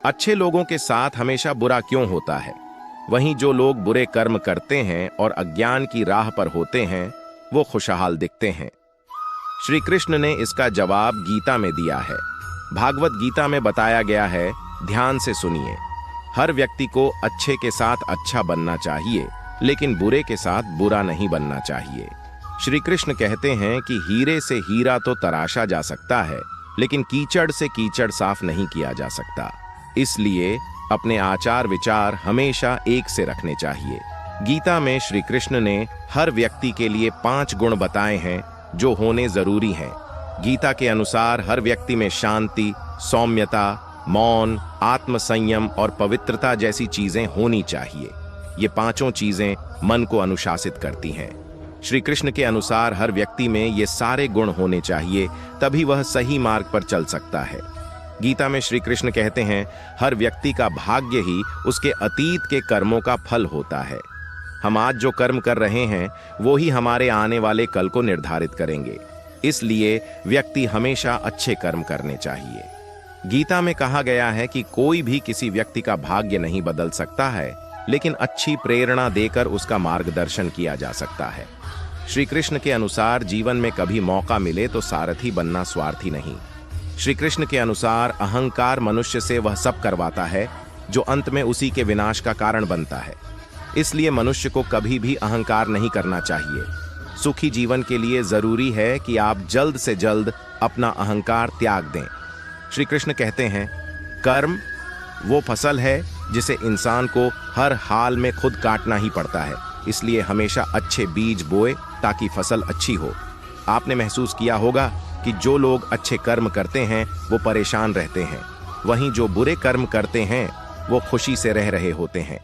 अच्छे लोगों के साथ हमेशा बुरा क्यों होता है? वहीं जो लोग बुरे कर्म करते हैं और अज्ञान की राह पर होते हैं वो खुशहाल दिखते हैं। श्री कृष्ण ने इसका जवाब गीता में दिया है। भागवत गीता में बताया गया है, ध्यान से सुनिए। हर व्यक्ति को अच्छे के साथ अच्छा बनना चाहिए, लेकिन बुरे के साथ बुरा नहीं बनना चाहिए। श्री कृष्ण कहते हैं कि हीरे से हीरा तो तराशा जा सकता है, लेकिन कीचड़ से कीचड़ साफ नहीं किया जा सकता। इसलिए अपने आचार विचार हमेशा एक से रखने चाहिए। गीता में श्री कृष्ण ने हर व्यक्ति के लिए 5 गुण बताए हैं जो होने जरूरी हैं। गीता के अनुसार हर व्यक्ति में शांति, सौम्यता, मौन, आत्मसंयम और पवित्रता जैसी चीजें होनी चाहिए। ये 5 चीजें मन को अनुशासित करती हैं। श्री कृष्ण के अनुसार हर व्यक्ति में ये सारे गुण होने चाहिए, तभी वह सही मार्ग पर चल सकता है। गीता में श्री कृष्ण कहते हैं, हर व्यक्ति का भाग्य ही उसके अतीत के कर्मों का फल होता है। हम आज जो कर्म कर रहे हैं वो ही हमारे आने वाले कल को निर्धारित करेंगे। इसलिए व्यक्ति हमेशा अच्छे कर्म करने चाहिए। गीता में कहा गया है कि कोई भी किसी व्यक्ति का भाग्य नहीं बदल सकता है, लेकिन अच्छी प्रेरणा देकर उसका मार्गदर्शन किया जा सकता है। श्री कृष्ण के अनुसार जीवन में कभी मौका मिले तो सारथी बनना स्वार्थी नहीं। श्री कृष्ण के अनुसार अहंकार मनुष्य से वह सब करवाता है जो अंत में उसी के विनाश का कारण बनता है। इसलिए मनुष्य को कभी भी अहंकार नहीं करना चाहिए। सुखी जीवन के लिए जरूरी है कि आप जल्द से जल्द अपना अहंकार त्याग दें। श्री कृष्ण कहते हैं, कर्म वो फसल है जिसे इंसान को हर हाल में खुद काटना ही पड़ता है। इसलिए हमेशा अच्छे बीज बोए ताकि फसल अच्छी हो। आपने महसूस किया होगा कि जो लोग अच्छे कर्म करते हैं वो परेशान रहते हैं, वहीं जो बुरे कर्म करते हैं वो खुशी से रह रहे होते हैं।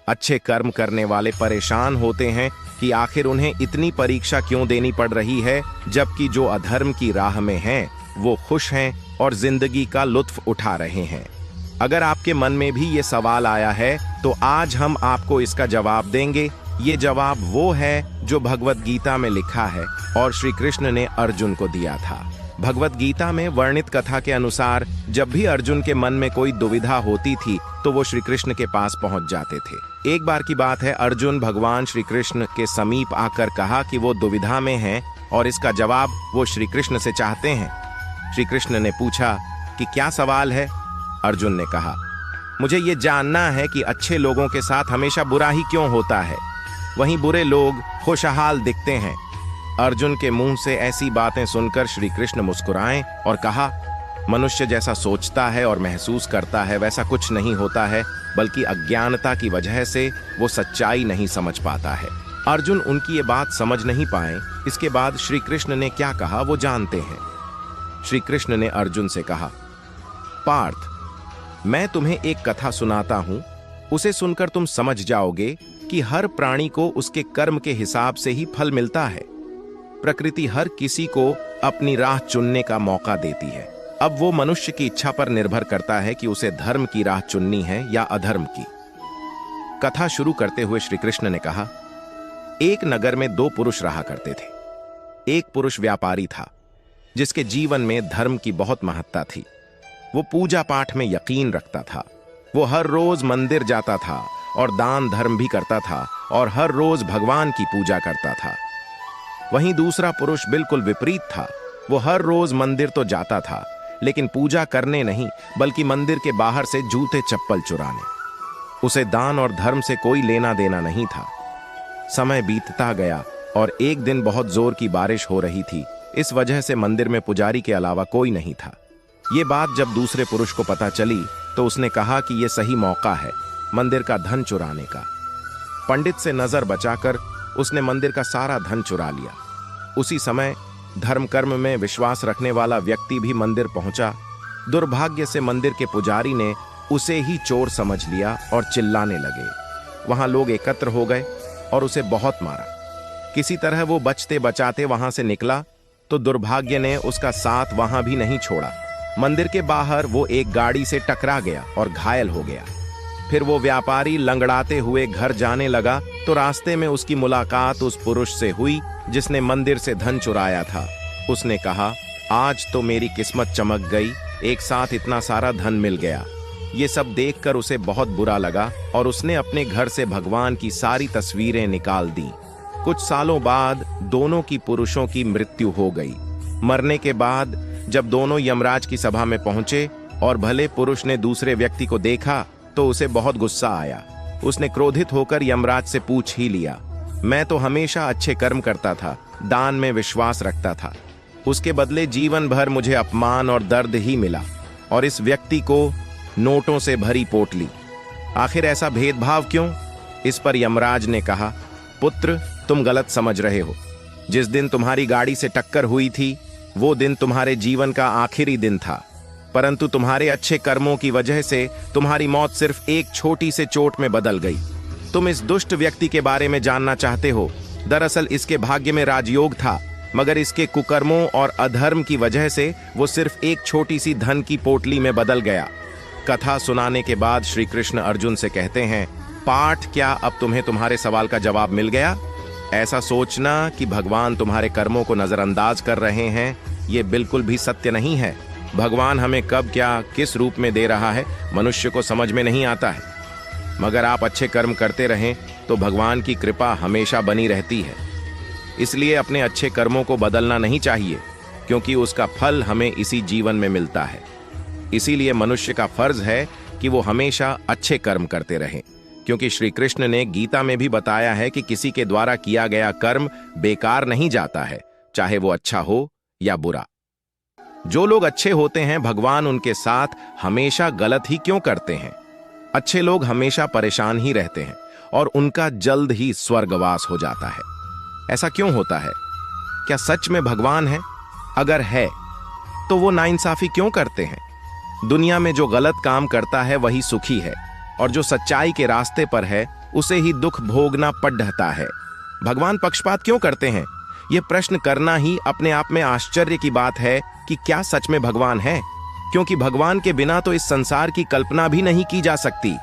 अच्छे कर्म करने वाले परेशान होते हैं कि आखिर उन्हें इतनी परीक्षा क्यों देनी पड़ रही है, जबकि जो अधर्म की राह में हैं वो खुश हैं और जिंदगी का लुत्फ उठा रहे हैं। अगर आपके मन में भी ये सवाल आया है तो आज हम आपको इसका जवाब देंगे। ये जवाब वो है जो भगवत गीता में लिखा है और श्री कृष्ण ने अर्जुन को दिया था। भगवत गीता में वर्णित कथा के अनुसार जब भी अर्जुन के मन में कोई दुविधा होती थी तो वो श्री कृष्ण के पास पहुंच जाते थे। एक बार की बात है, अर्जुन भगवान श्री कृष्ण के समीप आकर कहा कि वो दुविधा में हैं और इसका जवाब वो श्री कृष्ण से चाहते हैं। श्री कृष्ण ने पूछा कि क्या सवाल है? अर्जुन ने कहा, मुझे ये जानना है कि अच्छे लोगों के साथ हमेशा बुरा ही क्यों होता है, वहीं बुरे लोग खुशहाल दिखते हैं। अर्जुन के मुंह से ऐसी बातें सुनकर श्री कृष्ण मुस्कुराए और कहा, मनुष्य जैसा सोचता है और महसूस करता है वैसा कुछ नहीं होता है, बल्कि अज्ञानता की वजह से वो सच्चाई नहीं समझ पाता है। अर्जुन उनकी ये बात समझ नहीं पाए। इसके बाद श्री कृष्ण ने क्या कहा वो जानते हैं। श्री कृष्ण ने अर्जुन से कहा, पार्थ, मैं तुम्हें एक कथा सुनाता हूं, उसे सुनकर तुम समझ जाओगे कि हर प्राणी को उसके कर्म के हिसाब से ही फल मिलता है। प्रकृति हर किसी को अपनी राह चुनने का मौका देती है। अब वो मनुष्य की इच्छा पर निर्भर करता है कि उसे धर्म की राह चुननी है या अधर्म की। कथा शुरू करते हुए श्री कृष्ण ने कहा, एक नगर में 2 पुरुष रहा करते थे। एक पुरुष व्यापारी था जिसके जीवन में धर्म की बहुत महत्ता थी। वो पूजा पाठ में यकीन रखता था। वो हर रोज मंदिर जाता था और दान धर्म भी करता था और हर रोज भगवान की पूजा करता था। वहीं दूसरा पुरुष बिल्कुल विपरीत था। वो हर रोज मंदिर तो जाता था, लेकिन पूजा करने नहीं बल्कि मंदिर के बाहर से जूते चप्पल चुराने। उसे दान और धर्म से कोई लेना देना नहीं था। समय बीतता गया और एक दिन बहुत जोर की बारिश हो रही थी। इस वजह से मंदिर में पुजारी के अलावा कोई नहीं था। ये बात जब दूसरे पुरुष को पता चली तो उसने कहा कि यह सही मौका है मंदिर का धन चुराने का। पंडित से नजर बचाकर उसने मंदिर का सारा धन चुरा लिया। उसी समय धर्म कर्म में विश्वास रखने वाला व्यक्ति भी मंदिर पहुंचा। दुर्भाग्य से मंदिर के पुजारी ने उसे ही चोर समझ लिया और चिल्लाने लगे। वहां लोग एकत्र हो गए और उसे बहुत मारा। किसी तरह वो बचते बचाते वहां से निकला तो दुर्भाग्य ने उसका साथ वहां भी नहीं छोड़ा। मंदिर के बाहर वो एक गाड़ी से टकरा गया और घायल हो गया। फिर वो व्यापारी लंगड़ाते हुए घर जाने लगा तो रास्ते में उसकी मुलाकात उस पुरुष से हुई जिसने मंदिर से धन चुराया था। उसने कहा, आज तो मेरी किस्मत चमक गई, एक साथ इतना सारा धन मिल गया। ये सब देखकर उसे बहुत बुरा लगा और उसने अपने घर से भगवान की सारी तस्वीरें निकाल दी। कुछ सालों बाद दोनों की पुरुषों की मृत्यु हो गई। मरने के बाद जब दोनों यमराज की सभा में पहुंचे और भले पुरुष ने दूसरे व्यक्ति को देखा तो उसे बहुत गुस्सा आया। उसने क्रोधित होकर यमराज से पूछ ही लिया, मैं तो हमेशा अच्छे कर्म करता था, दान में विश्वास रखता था, उसके बदले जीवन भर मुझे अपमान और दर्द ही मिला और इस व्यक्ति को नोटों से भरी पोटली। आखिर ऐसा भेदभाव क्यों? इस पर यमराज ने कहा, पुत्र, तुम गलत समझ रहे हो। जिस दिन तुम्हारी गाड़ी से टक्कर हुई थी वो दिन तुम्हारे जीवन का आखिरी दिन था, परंतु तुम्हारे अच्छे कर्मों की वजह से तुम्हारी मौत सिर्फ एक छोटी से चोट में बदल गई। तुम इस दुष्ट व्यक्ति के बारे में जानना चाहते हो। दरअसल इसके भाग्य में राजयोग था, मगर इसके कुकर्मों और अधर्म की वजह से वो सिर्फ एक छोटी सी धन की पोटली में बदल गया। कथा सुनाने के बाद श्री कृष्ण अर्जुन से कहते हैं, पाठ, क्या अब तुम्हें तुम्हारे सवाल का जवाब मिल गया? ऐसा सोचना कि भगवान तुम्हारे कर्मों को नजरअंदाज कर रहे हैं, ये बिल्कुल भी सत्य नहीं है। भगवान हमें कब क्या किस रूप में दे रहा है मनुष्य को समझ में नहीं आता है। मगर आप अच्छे कर्म करते रहें तो भगवान की कृपा हमेशा बनी रहती है। इसलिए अपने अच्छे कर्मों को बदलना नहीं चाहिए, क्योंकि उसका फल हमें इसी जीवन में मिलता है। इसीलिए मनुष्य का फर्ज है कि वो हमेशा अच्छे कर्म करते रहें, क्योंकि श्री कृष्ण ने गीता में भी बताया है कि किसी के द्वारा किया गया कर्म बेकार नहीं जाता है, चाहे वो अच्छा हो या बुरा। जो लोग अच्छे होते हैं भगवान उनके साथ हमेशा गलत ही क्यों करते हैं? अच्छे लोग हमेशा परेशान ही रहते हैं और उनका जल्द ही स्वर्गवास हो जाता है। ऐसा क्यों होता है? क्या सच में भगवान है? अगर है तो वो नाइंसाफी क्यों करते हैं? दुनिया में जो गलत काम करता है वही सुखी है, और जो सच्चाई के रास्ते पर है उसे ही दुख भोगना पड़ता है। भगवान पक्षपात क्यों करते हैं? यह प्रश्न करना ही अपने आप में आश्चर्य की बात है कि क्या सच में भगवान है? क्योंकि भगवान के बिना तो इस संसार की कल्पना भी नहीं की जा सकती,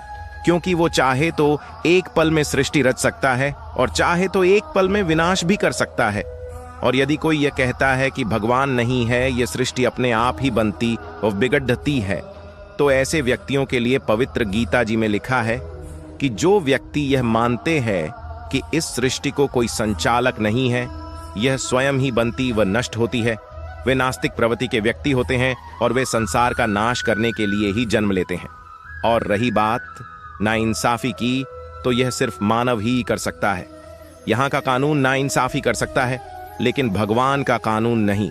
क्योंकि वो चाहे तो एक पल में सृष्टि रच सकता है और चाहे तो एक पल में विनाश भी कर सकता है। और यदि कोई यह कहता है कि भगवान नहीं है, यह सृष्टि अपने आप ही बनती और बिगड़ती है, तो ऐसे व्यक्तियों के लिए पवित्र गीता जी में लिखा है कि जो व्यक्ति यह मानते हैं कि इस सृष्टि को कोई संचालक नहीं है, यह स्वयं ही बनती व नष्ट होती है, वे नास्तिक प्रवृत्ति के व्यक्ति होते हैं और वे संसार का नाश करने के लिए ही जन्म लेते हैं। और रही बात नाइंसाफी की, तो यह सिर्फ मानव ही कर सकता है। यहाँ का कानून नाइंसाफी कर सकता है, लेकिन भगवान का कानून नहीं।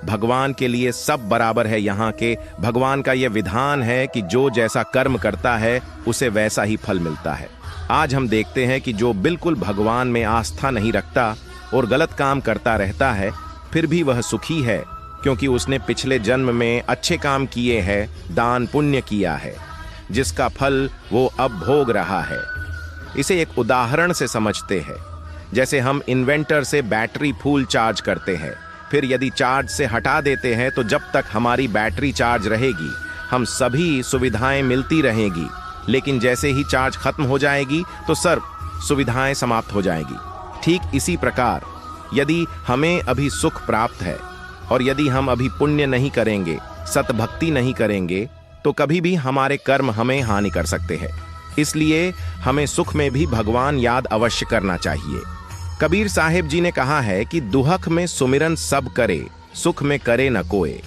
भगवान के लिए सब बराबर है। यहाँ के भगवान का यह विधान है कि जो जैसा कर्म करता है उसे वैसा ही फल मिलता है। आज हम देखते हैं कि जो बिल्कुल भगवान में आस्था नहीं रखता और गलत काम करता रहता है, फिर भी वह सुखी है, क्योंकि उसने पिछले जन्म में अच्छे काम किए हैं, दान पुण्य किया है, जिसका फल वो अब भोग रहा है। इसे एक उदाहरण से समझते हैं। जैसे हम इन्वेंटर से बैटरी फुल चार्ज करते हैं, फिर यदि चार्ज से हटा देते हैं तो जब तक हमारी बैटरी चार्ज रहेगी हम सभी सुविधाएं मिलती रहेंगी, लेकिन जैसे ही चार्ज खत्म हो जाएगी तो सर्व सुविधाएं समाप्त हो जाएगी। ठीक इसी प्रकार यदि हमें अभी सुख प्राप्त है और यदि हम अभी पुण्य नहीं करेंगे, सतभक्ति नहीं करेंगे, तो कभी भी हमारे कर्म हमें हानि कर सकते हैं। इसलिए हमें सुख में भी भगवान याद अवश्य करना चाहिए। कबीर साहिब जी ने कहा है कि दुहक में सुमिरन सब करे, सुख में करे न कोय।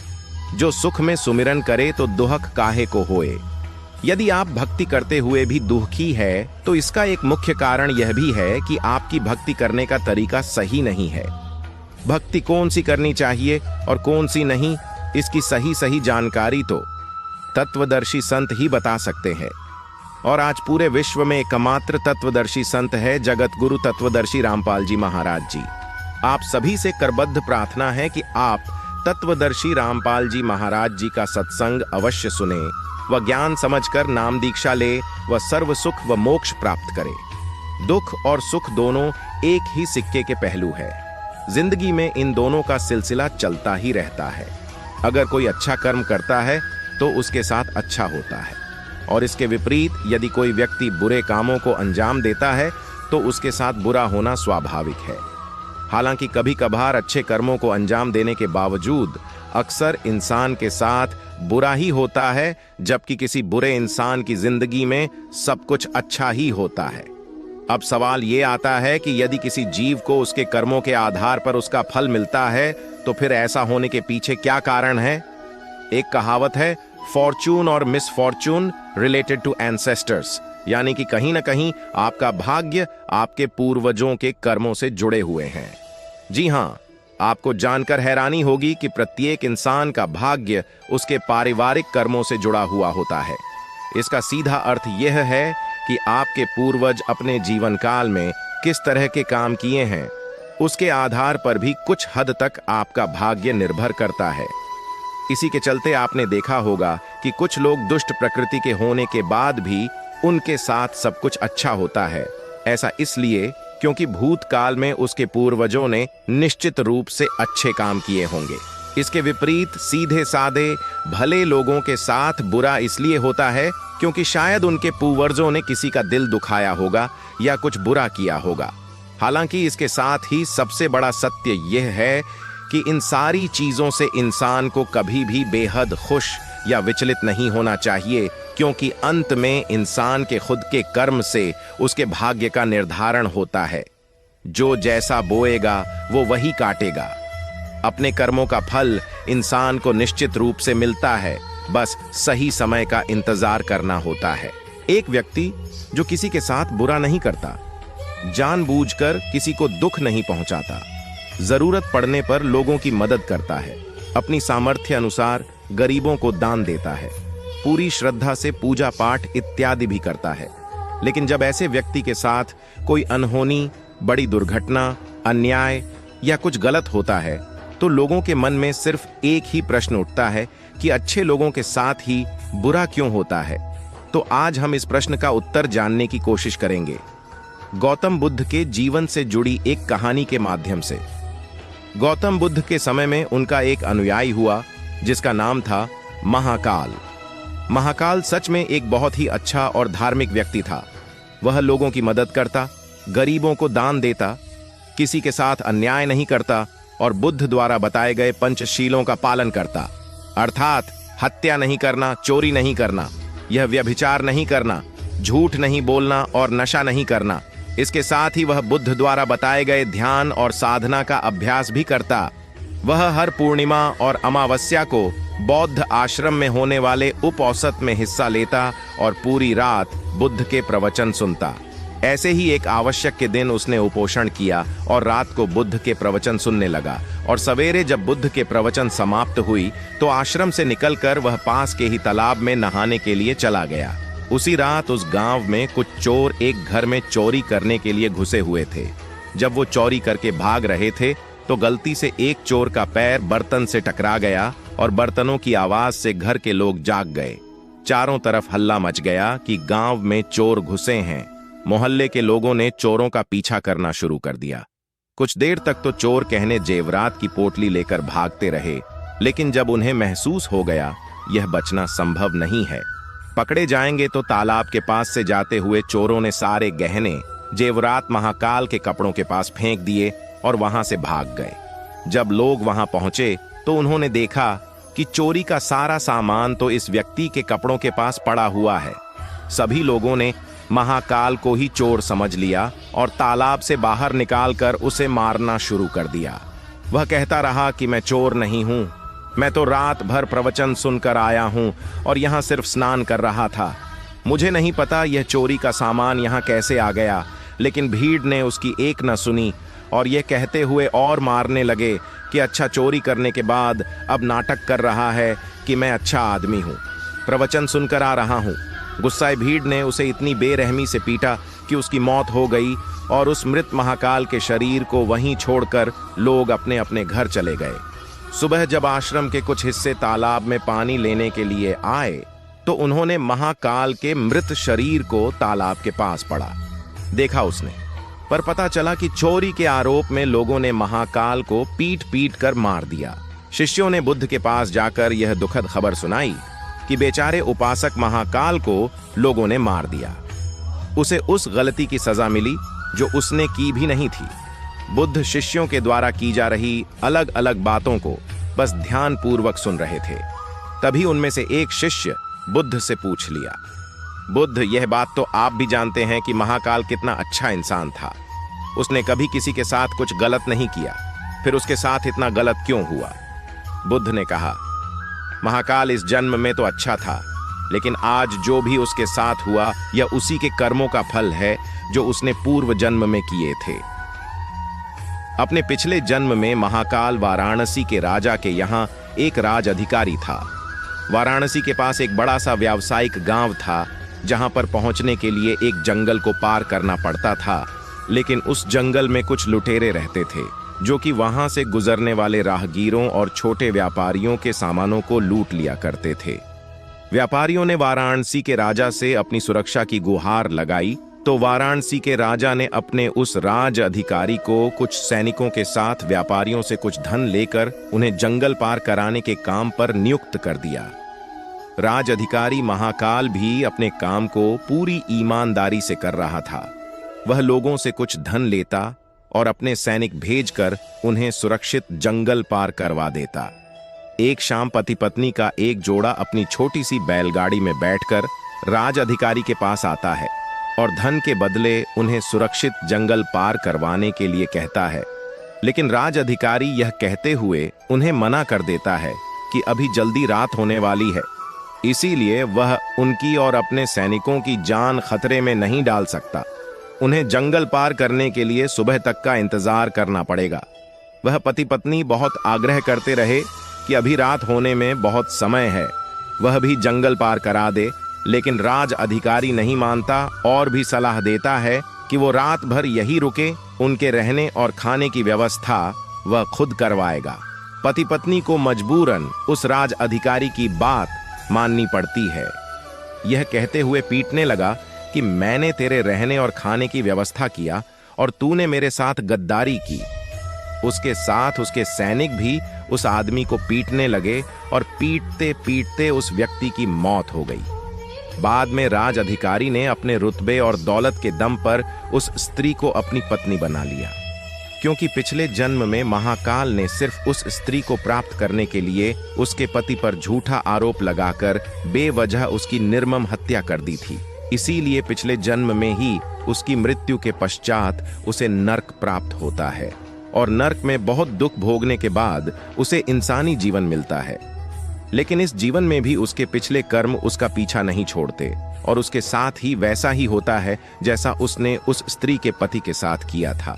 जो सुख में सुमिरन करे तो दुहक काहे को होए। यदि आप भक्ति करते हुए भी दुखी है तो इसका एक मुख्य कारण यह भी है कि आपकी भक्ति करने का तरीका सही नहीं है। भक्ति कौन सी करनी चाहिए और कौन सी नहीं, इसकी सही जानकारी तो तत्वदर्शी संत ही बता सकते हैं। और आज पूरे विश्व में एकमात्र तत्वदर्शी संत है जगत गुरु तत्वदर्शी रामपाल जी महाराज जी। आप सभी से करबद्ध प्रार्थना है कि आप तत्वदर्शी रामपाल जी महाराज जी का सत्संग अवश्य सुने व ज्ञान समझकर नाम दीक्षा ले व सर्व सुख व मोक्ष प्राप्त करे। दुख और सुख दोनों एक ही सिक्के के पहलू है। जिंदगी में इन दोनों का सिलसिला चलता ही रहता है। अगर कोई अच्छा कर्म करता है तो उसके साथ अच्छा होता है, और इसके विपरीत यदि कोई व्यक्ति बुरे कामों को अंजाम देता है तो उसके साथ बुरा होना स्वाभाविक है। हालांकि कभी कभार अच्छे कर्मों को अंजाम देने के बावजूद अक्सर इंसान के साथ बुरा ही होता है, जबकि किसी बुरे इंसान की जिंदगी में सब कुछ अच्छा ही होता है। अब सवाल ये आता है कि यदि किसी जीव को उसके कर्मों के आधार पर उसका फल मिलता है, तो फिर ऐसा होने के पीछे क्या कारण है? एक कहावत है, फॉर्चून और मिसफॉर्चून रिलेटेड टू एंसेस्टर्स, यानी कि कहीं ना कहीं आपका भाग्य आपके पूर्वजों के कर्मों से जुड़े हुए हैं। जी हां, आपको जानकर हैरानी होगी कि प्रत्येक इंसान का भाग्य उसके पारिवारिक कर्मों से जुड़ा हुआ होता है। इसका सीधा अर्थ यह है कि आपके पूर्वज अपने जीवन काल में किस तरह के काम किए हैं, उसके आधार पर भी कुछ हद तक आपका भाग्य निर्भर करता है। इसी के चलते आपने देखा होगा कि कुछ लोग दुष्ट प्रकृति के होने के बाद भी उनके साथ सब कुछ अच्छा होता है। ऐसा इसलिए क्योंकि भूतकाल में उसके पूर्वजों ने निश्चित रूप से अच्छे काम किए होंगे। इसके विपरीत सीधे साधे भले लोगों के साथ बुरा इसलिए होता है क्योंकि शायद उनके पूर्वजों ने किसी का दिल दुखाया होगा या कुछ बुरा किया होगा। हालांकि इसके साथ ही सबसे बड़ा सत्य यह है कि इन सारी चीजों से इंसान को कभी भी बेहद खुश या विचलित नहीं होना चाहिए, क्योंकि अंत में इंसान के खुद के कर्म से उसके भाग्य का निर्धारण होता है। जो जैसा बोएगा वो वही काटेगा। अपने कर्मों का फल इंसान को निश्चित रूप से मिलता है, बस सही समय का इंतजार करना होता है। एक व्यक्ति जो किसी के साथ बुरा नहीं करता, जानबूझकर किसी को दुख नहीं पहुंचाता, जरूरत पड़ने पर लोगों की मदद करता है, अपनी सामर्थ्य अनुसार गरीबों को दान देता है, पूरी श्रद्धा से पूजा पाठ इत्यादि भी करता है। लेकिन जब ऐसे व्यक्ति के साथ कोई अनहोनी, बड़ी दुर्घटना, अन्याय या कुछ गलत होता है, तो लोगों के मन में सिर्फ एक ही प्रश्न उठता है कि अच्छे लोगों के साथ ही बुरा क्यों होता है। तो आज हम इस प्रश्न का उत्तर जानने की कोशिश करेंगे, गौतम बुद्ध के जीवन से जुड़ी एक कहानी के माध्यम से। गौतम बुद्ध के समय में उनका एक अनुयायी हुआ जिसका नाम था महाकाल। महाकाल सच में एक बहुत ही अच्छा और धार्मिक व्यक्ति था। वह लोगों की मदद करता, गरीबों को दान देता, किसी के साथ अन्याय नहीं करता और बुद्ध द्वारा बताए गए पंचशीलों का पालन करता, अर्थात हत्या नहीं करना, चोरी नहीं करना, यह व्यभिचार नहीं करना, झूठ नहीं बोलना और नशा नहीं करना। इसके साथ ही वह बुद्ध द्वारा बताए गए ध्यान और साधना का अभ्यास भी करता। वह हर पूर्णिमा और अमावस्या को बौद्ध आश्रम में होने वाले उपौसत में हिस्सा लेता और पूरी रात बुद्ध के प्रवचन सुनता। ऐसे ही एक आवश्यक के दिन उसने उपोषण किया और रात को बुद्ध के प्रवचन सुनने लगा, और सवेरे जब बुद्ध के प्रवचन समाप्त हुई तो आश्रम से निकलकर वह पास के ही तालाब में नहाने के लिए चला गया। उसी रात उस गांव में कुछ चोर एक घर में चोरी करने के लिए घुसे हुए थे। जब वो चोरी करके भाग रहे थे तो गलती से एक चोर का पैर बर्तन से टकरा गया और बर्तनों की आवाज से घर के लोग जाग गए। चारों तरफ हल्ला मच गया कि गांव में चोर घुसे हैं। मोहल्ले के लोगों ने चोरों का पीछा करना शुरू कर दिया। कुछ देर तक तो चोर कहने जेवरात की पोटली लेकर भागते रहे, लेकिन जब उन्हें महसूस हो गया यह बचना संभव नहीं है, पकड़े जाएंगे, तो तालाब के पास से जाते हुए चोरों ने सारे गहने जेवरात महाकाल के कपड़ों के पास फेंक दिए और वहां से भाग गए। जब लोग वहां पहुंचे तो उन्होंने देखा कि चोरी का सारा सामान तो इस व्यक्ति के कपड़ों के पास पड़ा हुआ है। सभी लोगों ने महाकाल को ही चोर समझ लिया और तालाब से बाहर निकालकर उसे मारना शुरू कर दिया। वह कहता रहा कि मैं चोर नहीं हूं, मैं तो रात भर प्रवचन सुनकर आया हूं और यहां सिर्फ स्नान कर रहा था। मुझे नहीं पता यह चोरी का सामान यहां कैसे आ गया, लेकिन भीड़ ने उसकी एक न सुनी और यह कहते हुए और मारने लगे कि अच्छा, चोरी करने के बाद अब नाटक कर रहा है कि मैं अच्छा आदमी हूं, प्रवचन सुनकर आ रहा हूं। गुस्साए भीड़ ने उसे इतनी बेरहमी से पीटा कि उसकी मौत हो गई और उस मृत महाकाल के शरीर को वहीं छोड़कर लोग अपने अपने घर चले गए। सुबह जब आश्रम के कुछ हिस्से तालाब में पानी लेने के लिए आए तो उन्होंने महाकाल के मृत शरीर को तालाब के पास पड़ा देखा उसने, पर पता चला कि चोरी के आरोप में लोगों ने महाकाल को पीट पीट कर मार दिया। शिष्यों ने बुद्ध के पास जाकर यह दुखद खबर सुनाई कि बेचारे उपासक महाकाल को लोगों ने मार दिया। उसे उस गलती की सजा मिली जो उसने की भी नहीं थी। बुद्ध शिष्यों के द्वारा की जा रही अलग अलग बातों को बस ध्यानपूर्वक सुन रहे थे। तभी उनमें से एक शिष्य बुद्ध से पूछ लिया, बुद्ध, यह बात तो आप भी जानते हैं कि महाकाल कितना अच्छा इंसान था। उसने कभी किसी के साथ कुछ गलत नहीं किया, फिर उसके साथ इतना गलत क्यों हुआ? बुद्ध ने कहा, महाकाल इस जन्म में तो अच्छा था, लेकिन आज जो भी उसके साथ हुआ यह उसी के कर्मों का फल है जो उसने पूर्व जन्म में किए थे। अपने पिछले जन्म में महाकाल वाराणसी के राजा के यहाँ एक राज अधिकारी था। वाराणसी के पास एक बड़ा सा व्यावसायिक गांव था, जहां पर पहुंचने के लिए एक जंगल को पार करना पड़ता था, लेकिन उस जंगल में कुछ लुटेरे रहते थे जो कि वहां से गुजरने वाले राहगीरों और छोटे व्यापारियों के सामानों को लूट लिया करते थे। व्यापारियों ने वाराणसी के राजा से अपनी सुरक्षा की गुहार लगाई, तो वाराणसी के राजा ने अपने उस राज अधिकारी को कुछ सैनिकों के साथ व्यापारियों से कुछ धन लेकर उन्हें जंगल पार कराने के काम पर नियुक्त कर दिया। राज अधिकारी महाकाल भी अपने काम को पूरी ईमानदारी से कर रहा था। वह लोगों से कुछ धन लेता और अपने सैनिक भेजकर उन्हें सुरक्षित जंगल पार करवा देता। एक शाम पति पत्नी का एक जोड़ा अपनी छोटी सी बैलगाड़ी में बैठकर राज अधिकारी के पास आता है और धन के बदले उन्हें सुरक्षित जंगल पार करवाने के लिए कहता है, लेकिन राज अधिकारी यह कहते हुए उन्हें मना कर देता है कि अभी जल्दी रात होने वाली है, इसीलिए वह उनकी और अपने सैनिकों की जान खतरे में नहीं डाल सकता। उन्हें जंगल पार करने के लिए सुबह तक का इंतजार करना पड़ेगा। वह पति पत्नी बहुत आग्रह करते रहे कि अभी रात होने में बहुत समय है, वह भी जंगल पार करा दे, लेकिन राज अधिकारी नहीं मानता और भी सलाह देता है कि वो रात भर यही रुके, उनके रहने और खाने की व्यवस्था वह खुद करवाएगा। पति पत्नी को मजबूरन उस राज अधिकारी की बात माननी पड़ती है। यह कहते हुए पीटने लगा कि मैंने तेरे रहने और खाने की व्यवस्था किया और तूने मेरे साथ गद्दारी की। उसके साथ उसके सैनिक भी उस आदमी को पीटने लगे और पीटते पीटते उस व्यक्ति की मौत हो गई। बाद में राज अधिकारी ने अपने रुतबे और दौलत के दम पर उस स्त्री को अपनी पत्नी बना लिया, क्योंकि पिछले जन्म में महाकाल ने सिर्फ उस स्त्री को प्राप्त करने के लिए उसके पति पर झूठा आरोप लगाकर बेवजह उसकी निर्मम हत्या कर दी थी। इसीलिए पिछले जन्म में ही उसकी मृत्यु के पश्चात उसे नर्क प्राप्त होता है और नर्क में बहुत दुख भोगने के बाद उसे इंसानी जीवन मिलता है। लेकिन इस जीवन में भी उसके पिछले कर्म उसका पीछा नहीं छोड़ते और उसके साथ ही वैसा ही होता है जैसा उसने उस स्त्री के पति के साथ किया था।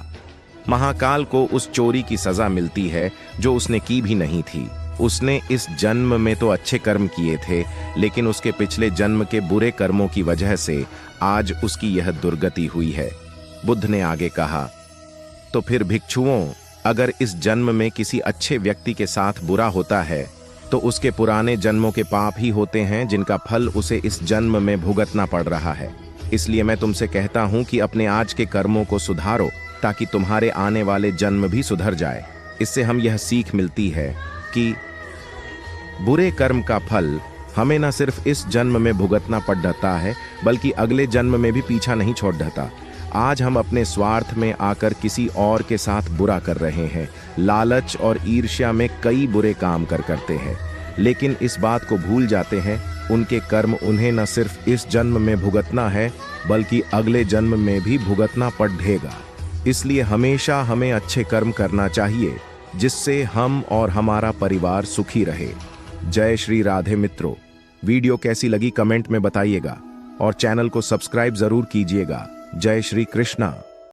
महाकाल को उस चोरी की सजा मिलती है जो उसने की भी नहीं थी। उसने इस जन्म में तो अच्छे कर्म किए थे, लेकिन उसके पिछले जन्म के बुरे कर्मों की वजह से आज उसकी यह दुर्गति हुई है। बुद्ध ने आगे कहा, तो फिर भिक्षुओं, अगर इस जन्म में किसी अच्छे व्यक्ति के साथ बुरा होता है तो उसके पुराने जन्मों के पाप ही होते हैं जिनका फल उसे इस जन्म में भुगतना पड़ रहा है। इसलिए मैं तुमसे कहता हूं कि अपने आज के कर्मों को सुधारो ताकि तुम्हारे आने वाले जन्म भी सुधर जाए। इससे हम यह सीख मिलती है कि बुरे कर्म का फल हमें न सिर्फ इस जन्म में भुगतना पड़ जाता है, बल्कि अगले जन्म में भी पीछा नहीं छोड़ जाता। आज हम अपने स्वार्थ में आकर किसी और के साथ बुरा कर रहे हैं, लालच और ईर्ष्या में कई बुरे काम करते हैं, लेकिन इस बात को भूल जाते हैं उनके कर्म उन्हें न सिर्फ इस जन्म में भुगतना है, बल्कि अगले जन्म में भी भुगतना पड़ेगा। इसलिए हमेशा हमें अच्छे कर्म करना चाहिए, जिससे हम और हमारा परिवार सुखी रहे। जय श्री राधे मित्रों, वीडियो कैसी लगी कमेंट में बताइएगा और चैनल को सब्सक्राइब जरूर कीजिएगा। जय श्री कृष्णा।